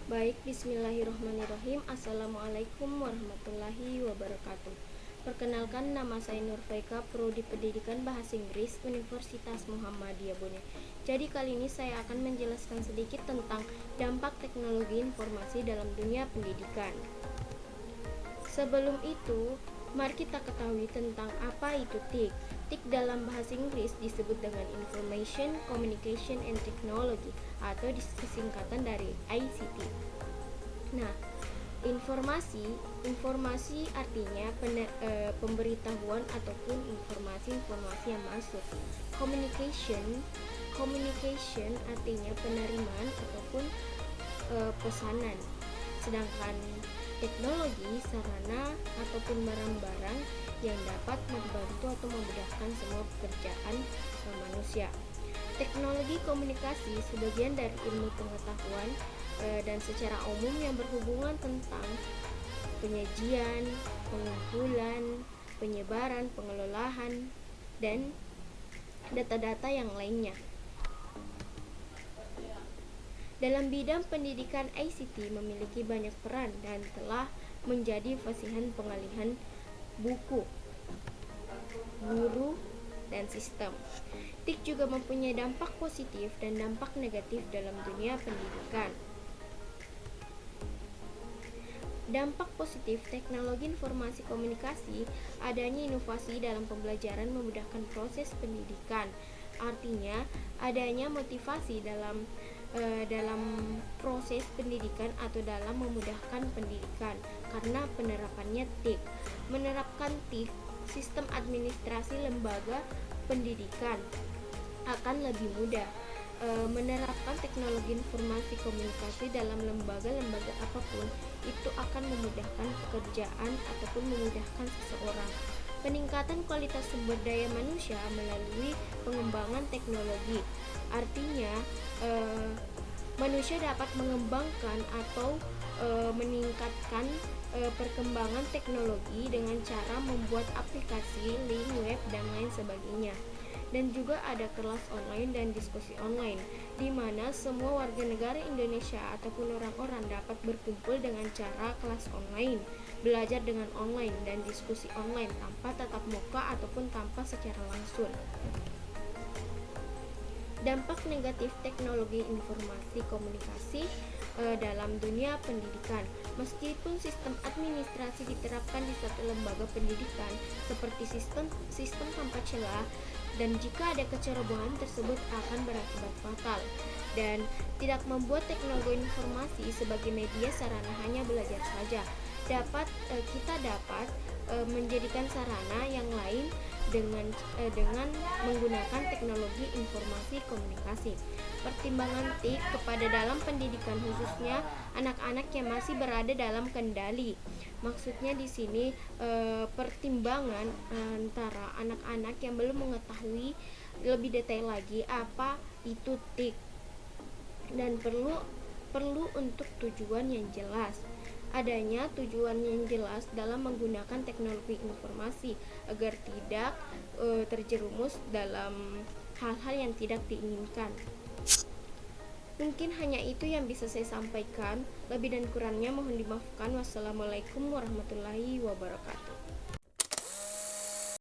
Baik, bismillahirrahmanirrahim. Assalamualaikum warahmatullahi wabarakatuh. Perkenalkan, nama saya Nur Faika, Prodi Pendidikan Bahasa Inggris, Universitas Muhammadiyah Bone. Jadi kali ini saya akan menjelaskan sedikit tentang dampak teknologi informasi dalam dunia pendidikan. Sebelum itu, mari kita ketahui tentang apa itu TIC. TIC dalam bahasa Inggris disebut dengan Information, Communication, and Technology atau disingkatan dari ICT. Nah, informasi artinya pemberitahuan ataupun informasi yang masuk. Communication artinya penerimaan ataupun pesanan. Sedangkan teknologi sarana ataupun barang-barang yang dapat membantu atau memudahkan semua pekerjaan manusia. Teknologi komunikasi sebagian dari ilmu pengetahuan dan secara umum yang berhubungan tentang penyajian, pengumpulan, penyebaran, pengelolaan, dan data-data yang lainnya. Dalam bidang pendidikan, ICT memiliki banyak peran dan telah menjadi fasihan pengalihan buku, guru, dan sistem. TIC juga mempunyai dampak positif dan dampak negatif dalam dunia pendidikan. Dampak positif teknologi informasi komunikasi, adanya inovasi dalam pembelajaran memudahkan proses pendidikan. Artinya, adanya motivasi dalam proses pendidikan atau dalam memudahkan pendidikan karena penerapannya TIC. Menerapkan TIC, sistem administrasi lembaga pendidikan akan lebih mudah. Menerapkan teknologi informasi komunikasi dalam lembaga-lembaga apapun itu akan memudahkan pekerjaan ataupun memudahkan seseorang. Peningkatan kualitas sumber daya manusia melalui pengembangan teknologi, artinya manusia dapat mengembangkan atau meningkatkan perkembangan teknologi dengan cara membuat aplikasi, link web, dan lain sebagainya. Dan juga ada kelas online dan diskusi online, di mana semua warga negara Indonesia ataupun orang-orang dapat berkumpul dengan cara kelas online, belajar dengan online, dan diskusi online tanpa tatap muka ataupun tanpa secara langsung. Dampak negatif teknologi informasi komunikasi dalam dunia pendidikan. Meskipun sistem administrasi diterapkan di suatu lembaga pendidikan seperti sistem tanpa celah, dan jika ada kecerobohan tersebut akan berakibat fatal dan tidak membuat teknologi informasi sebagai media sarana hanya belajar saja. Kita dapat menjadikan sarana yang lain dengan menggunakan teknologi informasi komunikasi. Pertimbangan TIC kepada dalam pendidikan, khususnya anak-anak yang masih berada dalam kendali. Maksudnya di sini pertimbangan antara anak-anak yang belum mengetahui lebih detail lagi apa itu TIC dan perlu untuk tujuan yang jelas. Adanya tujuan yang jelas dalam menggunakan teknologi informasi agar tidak terjerumus dalam hal-hal yang tidak diinginkan. Mungkin hanya itu yang bisa saya sampaikan. Lebih dan kurangnya mohon dimaafkan. Wassalamualaikum warahmatullahi wabarakatuh.